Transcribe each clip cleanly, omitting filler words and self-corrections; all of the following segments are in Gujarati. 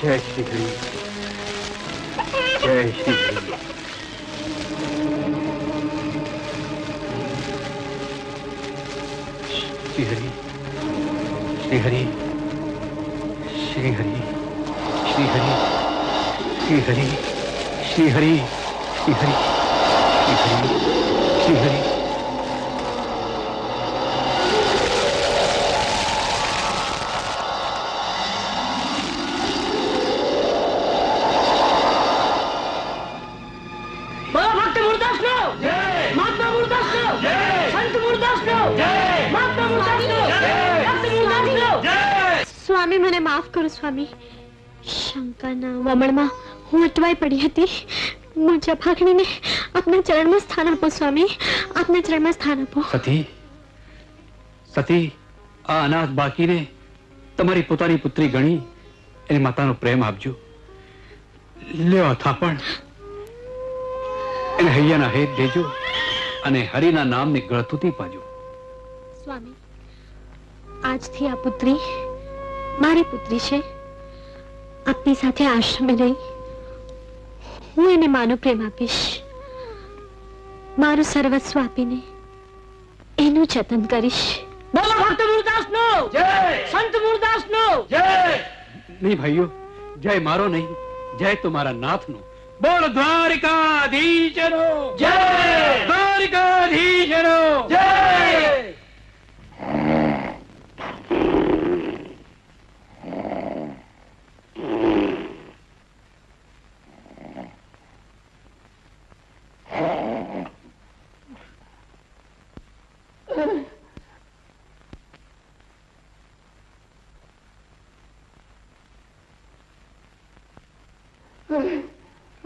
जय श्री हरि, जय श्री हरि। श्री हरि, श्री हरि, श्री हरि, श्री हरि, श्री हरि, श्री हरि, श्री हरि, श्री हरि, श्री हरि। स्वामी મને માફ કરો સ્વામી, શંકાના વમળમાં હું અટવાઈ પડી હતી. મુજા ભાગણીને આપના ચરણમાં સ્થાન આપો સ્વામી, આપના ચરણમાં સ્થાન આપો. સતી, સતી, આ અનાથ બાકીને તમારી પોતાની પુત્રી ગણી એની માતાનો પ્રેમ આપજો. લ્યો થાપણ, એને હૈયાના હેત દેજો અને હરિના નામની ગળતુતી પાજો. સ્વામી, આજથી આ પુત્રી મારી પુત્રી છે. આપની સાથે આશ્રમે રહી હું એને માનો પ્રેમ આપીશ. મારું સર્વસ્વ આપીને એનું જતન કરીશ. બોલો ભક્ત મૂળદાસનો જય, સંત મૂળદાસનો જય. નહીં ભાઈઓ, જય મારો નહીં, જય તમારા નાથનો. બોલ દ્વારિકાધીશનો જય, દ્વારિકાધીશનો જય.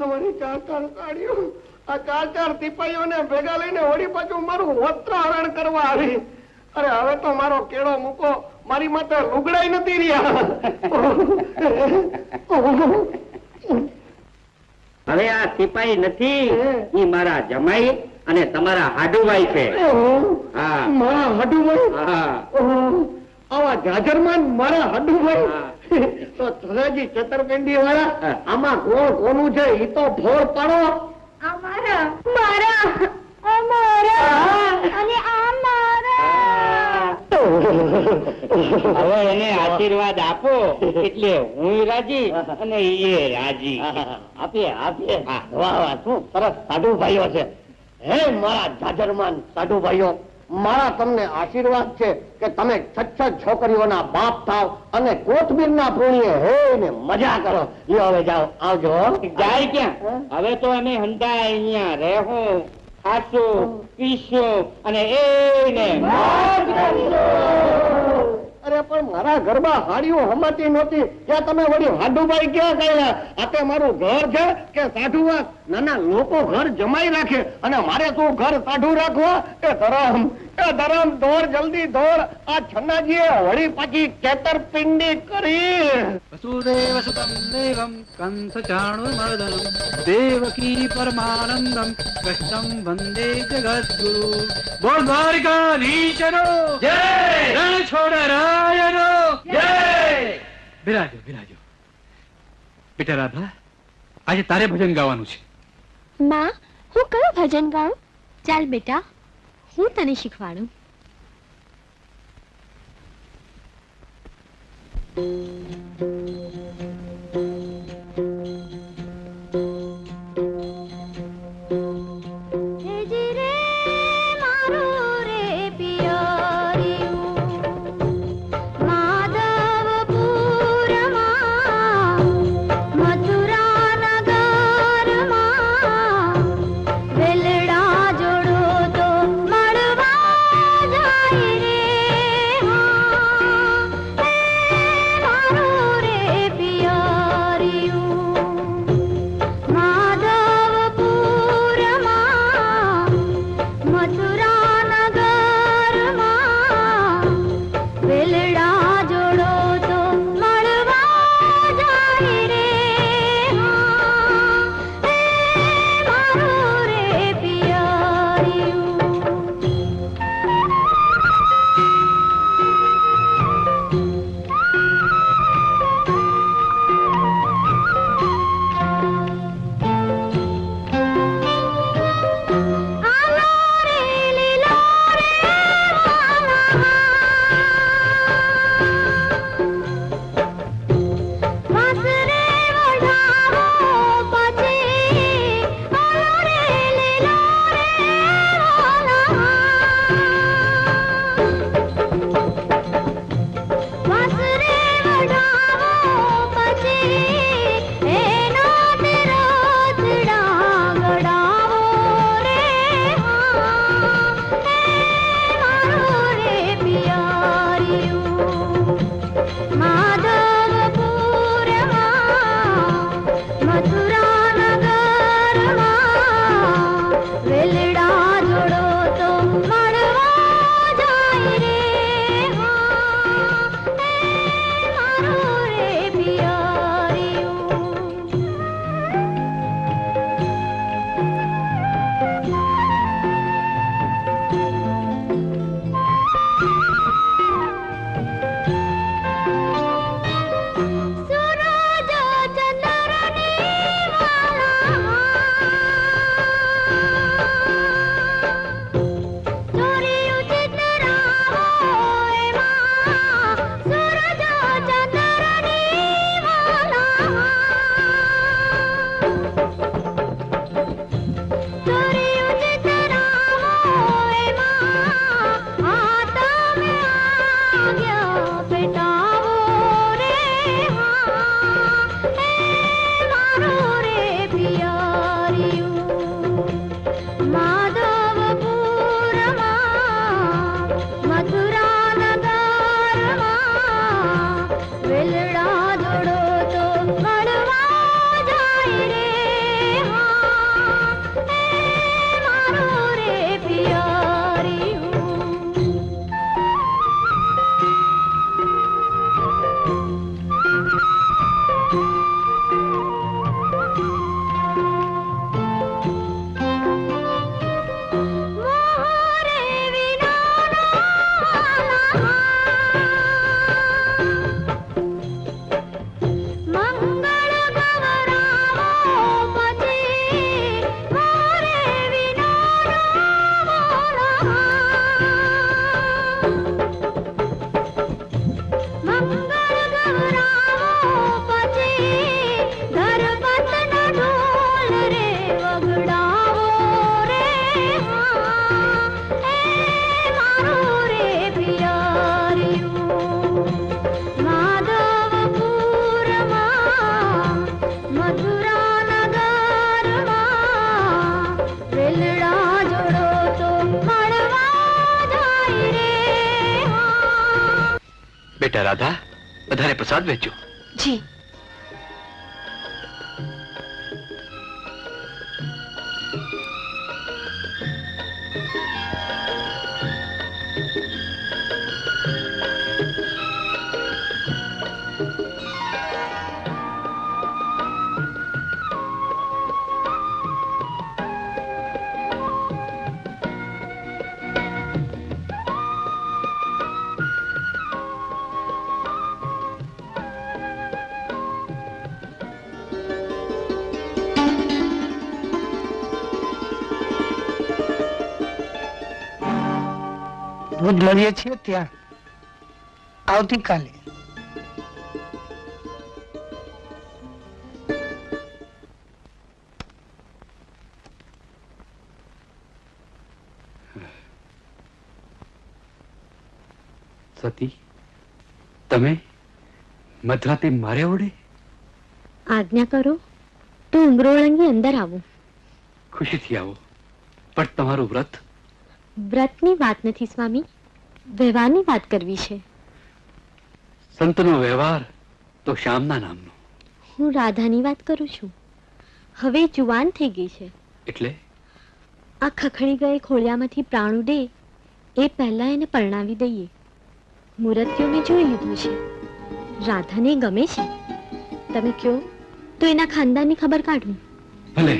અમારી ચાર સાડીઓ, આ ચાર સિપાહીઓને ભેગા લઈને વળી પાછું મારું વસ્ત્ર હરણ કરવા આવી. અરે હવે તો મારો કેળો મૂકો, મારી માથે લુગડાઈ નથી રહ્યા. હવે આ સિપાહી નથી, એ મારા જમાઈ અને તમારા હાડુભાઈ છે. હા, મારા હાડુભાઈ? હા. આવા જાજરમાન મારા હાડુભાઈ? તો સદાજી છતરપિંડી વાળા, આમાં કોણ કોનું છે એ તો ફોડ પાડો. અમારા, મારા, અમારા અને અમારા. હવે એને આશીર્વાદ આપો એટલે હું રાજી અને એ રાજી. આપીએ આપીએ. વાહ વાહ, શું સરસ સાધુ ભાઈઓ છે. હે મારા જાજરમાન સાધુ ભાઈઓ, મારા તમને આશીર્વાદ છે કે તમે 6 છોકરીઓના બાપ થાવ અને કોથમીરના પૂણીએ હે ને મજા કરો. લ્યો હવે જાઓ, આવજો. જાય ક્યાં? હવે તો અમે હંધાય અહીંયા રહેવું, ખાશું, પીશું અને એને અરે પણ મારા ઘરમાં હાડીઓ હમાતી નહોતી, ત્યાં તમે વળી હાડુભાઈ ક્યાં ગયા? આ તે મારું ઘર છે કે સાઢુવા? નાના લોકો ઘર જમાઈ રાખે અને મારે શું ઘર સાઢું રાખવા? એ ધરમ દોડ, જલ્દી દોડ. આ છન્નાજીએ વળી પાછી છેતરપિંડી કરી. વસુદેવ સુતમ દેવમ કંસ ચાણુર્મર્દનમ દેવકી પરમાનંદમ કૃષ્ણમ વંદે જગદ્ગુરુ. બોલ દ્વારિકાધીશનો જય, રણછોડરાયનો જય. બિરાજો, બિરાજો. બેટા રાધા, આજે તારે ભજન ગાવાનું છે. માં, હું કયું ભજન ગાઉં? ચાલ બેટા, હું તને શીખવાડું. મારું રે બેટા રાધા, બધાને પ્રસાદ વેચો. જી. દૂધ મળીએ છીએ ત્યાં આવતીકાલે. સતી, તમે મધરાતે મારે વડે? આજ્ઞા કરો તો ઉંગરો ઓળંગી અંદર આવો. ખુશીથી આવો, પણ તમારું વ્રત? વ્રતની વાત નથી સ્વામી, વ્યવહારની વાત કરવી છે. સંતનો વ્યવહાર તો શ્યામના નામનો. હું રાધાની વાત કરું છું. હવે જુવાન થઈ ગઈ છે. એટલે આ ખખડી ગયે ખોળિયામાંથી પ્રાણ ઉડે એ પહેલા એને પરણાવી દઈએ. મુરત્યો મેં જોઈ લીધું છે. રાધાને ગમે છે. તમે કહો તો એના ખાનદાનની ખબર કાઢું. ભલે,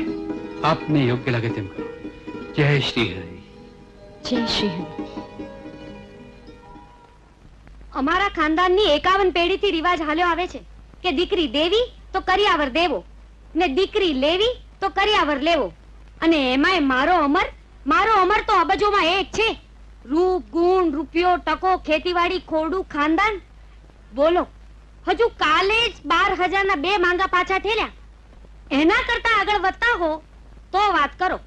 આપને યોગ્ય લાગે તેમ કરો. જય શ્રી હરિ. જય શ્રી હરિ. અમારા ખાનદાનની 51 પેઢીથી રિવાજ હાલ્યો આવે છે કે દીકરી દેવી તો કરિયાવર દેવો ને દીકરી લેવી તો કરિયાવર લેવો. અને એમાંય મારો અમર તો અબજોમાં એક છે. રૂપ, ગુણ, રૂપિયો, ટકો, ખેતીવાડી, ખોરડું, ખાનદાન. બોલો, હજુ કાલે જ 12,000 ના 2 માંગા પાછા ઠેલ્યા. એના કરતા આગળ વધતા હો તો વાત કરો.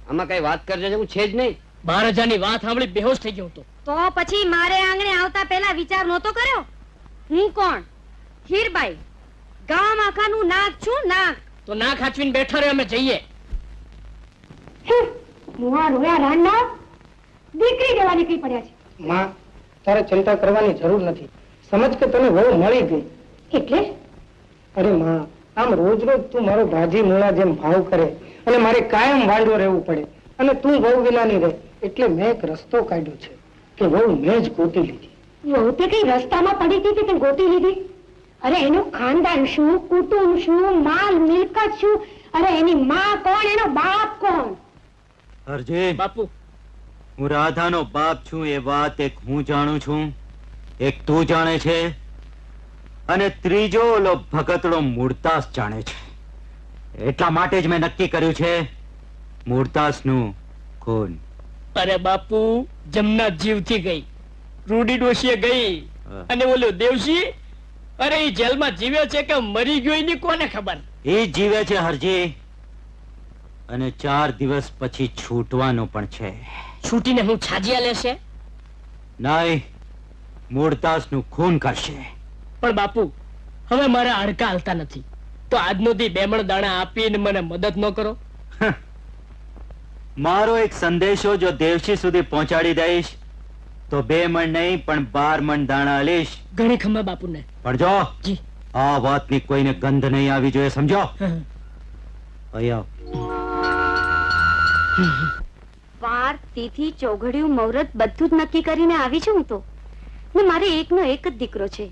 આમાં કઈ વાત કરજે હું છે જ નહીં. 12,000 ની વાત સાંભળી બેહોશ થઈ ગયો હતો. તો પછી મારે આંગણે આવતા પહેલા વિચાર નહોતો કર્યો? હું કોણ? હીરબાઈ, ગામ આખાનું નાક છું, નાક. તો ના ખાચવીને બેઠા રહે, અમે જઈએ. મુવા રોયા રાંડા દીકરી દેવા નીકળી પડ્યા છે. માં, તારે ચિંતા કરવાની જરૂર નથી. સમજ કે તને વહુ મળી ગઈ. એટલે અરે માં, આમ રોજ રોજ તું મારો ભાજી મૂળા જેમ ભાવ કરે અને મારે કાયમ વાંઢો રહેવું પડે અને તું વહુ વિનાની રહે. એટલે મેં એક રસ્તો કાઢ્યો છે કે વહુ મેં જ ગોતી લીધી. વહુ તે કઈ રસ્તામાં પડી હતી તે ગોતી લીધી? અરે એનું ખાનદાન શું, કુટુંબ શું, માલ મિલકત શું, અરે એની માં કોણ, એનો બાપ કોણ? અરજી બાપુ, હું રાધાનો બાપ છું એ વાત એક હું જાણું છું, એક તું જાણે છે અને ત્રીજો ઓલો ભગતડો મૂળતાસ જાણે છે. એટલા માટે જ મેં નક્કી કર્યું છે મૂળતાસનું ખૂન. અરે બાપુ, જમના જીવથી ગઈ, રૂડી ડોશીએ ગઈ અને ઓલો દેવસી, અરે એ જેલમાં જીવે છે કે મરી ગયો એની કોને ખબર? એ જીવે છે હરજી, અને 4 દિવસ પછી છૂટવાનું પણ છે. છૂટીને હું છાજિયા લેશે? નહીં, મૂળતાસનું ખૂન કરશે. પણ બાપુ, હવે મારા હાડકા હાલતા નથી, તો આજનો દી 2 મણ દાણા આપીને મને મદદ ન કરો? મારો એક સંદેશો જો દેવશી સુધી પહોંચાડી દઈશ તો 2 મણ નહીં પણ 12 મણ દાણા આલીશ. ઘણી ખમ્મા બાપુને. પણ જો જી. આ વાતની કોઈને ગંધ નહીં આવી જોઈએ, સમજો? અહીંયા વાર, તિથિ, ચોઘડિયું, મુહૂર્ત બધું જ નક્કી કરીને આવી છું હું તો. ને મારે એકનો એક જ દીકરો છે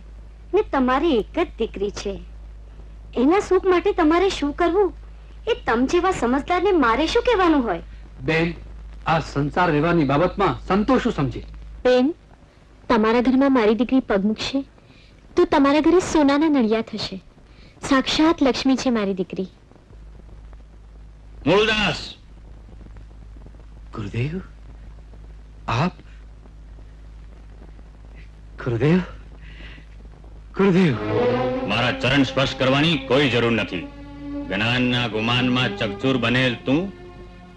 ને તમારી એક જ દીકરી છે. એના સુખ માટે તમારે શું કરવું એ તમ જેવા સમજદારને મારે શું કહેવાનું હોય? બેન, આ સંસાર વ્યવહારની બાબતમાં સંતોષ શું સમજે? બેન, તમારા ઘરમાં મારી દીકરી પગ મૂકશે તો તમારા ઘરે સોનાના નળિયા થશે. સાક્ષાત લક્ષ્મી છે મારી દીકરી. મૂળદાસ, ગુરુદેવ, આપ? ગુરુદેવ, ગુરુદેવ. મારા ચરણ સ્પર્શ કરવાની કોઈ જરૂર નથી. જ્ઞાનના ગુમાનમાં ચકચૂર બનેલ તું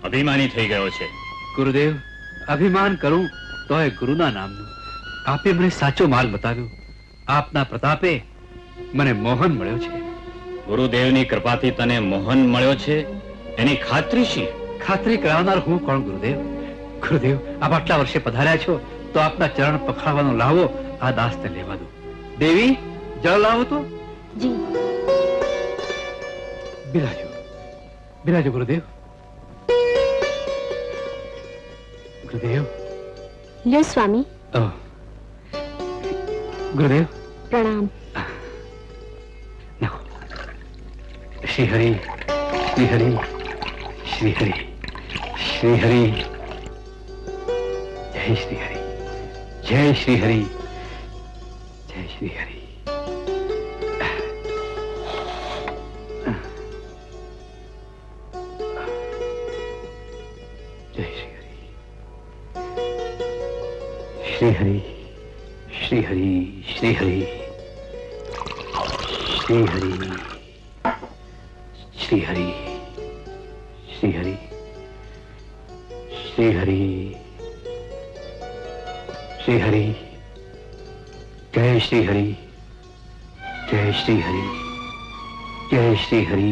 અભિમાની થઈ ગયો છે. ગુરુદેવ, અભિમાન કરું તોય ગુરુના નામનું. આપે મને સાચો માર્ગ બતાવ્યો. આપના પ્રતાપે મને મોહન મળ્યો છે. ગુરુદેવની કૃપાથી તને મોહન મળ્યો છે એની ખાતરી શી? ખાતરી કરાવનાર હું કોણ ગુરુદેવ? ગુરુદેવ, આપ આટલા વર્ષે પધાર્યા છો તો આપના ચરણ પખાડવાનો લાવો આ દાસને લેવા દો. દેવી જળ લાવો તો. જી. બિરાજો બિરાજો ગુરુદેવ. ગુરુદેવ. લ્યો સ્વામી. ઓહ. ગુરુદેવ પ્રણામ. નાખો. શ્રી હરિ શ્રી હરિ શ્રી હરિ શ્રી હરિ. જય શ્રી હરિ જય શ્રી હરિ જય શ્રી હરિ. જય શ્રી હરિ શ્રી હરિ શ્રી હરિ શ્રી હરિ શ્રી હરિ શ્રી હરિ શ્રી હરિ શ્રી હરિ શ્રી હરિ. જય શ્રી હરિ જય શ્રી હરિ જય શ્રી હરિ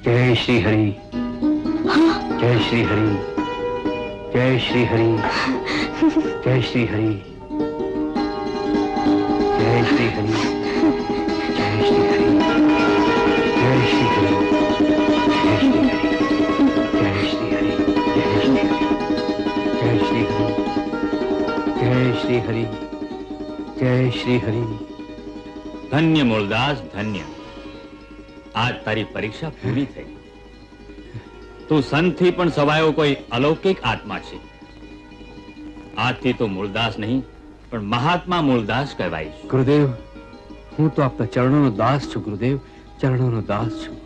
જય શ્રી હરિ જય શ્રી હરિ જય શ્રી હરિ જય શ્રી હરિ જય શ્રી હરિ જય શ્રી હરિ જય શ્રી હરિ જય શ્રી હરિ જય શ્રી હરિ જય શ્રી હરિ જય શ્રી હરિ જય શ્રી હરિ. ધન્ય મૂળદાસ ધન્ય. આજ તારી પરીક્ષા પૂરી થઈ. તું સંતથી પણ સવાયો કોઈ અલૌકિક આત્મા છે. આજથી તો મૂળદાસ નહીં પણ મહાત્મા મૂળદાસ કહેવાય. ગુરુદેવ હું તો આપના ચરણોનો દાસ છું. ગુરુદેવ ચરણોનો દાસ છું.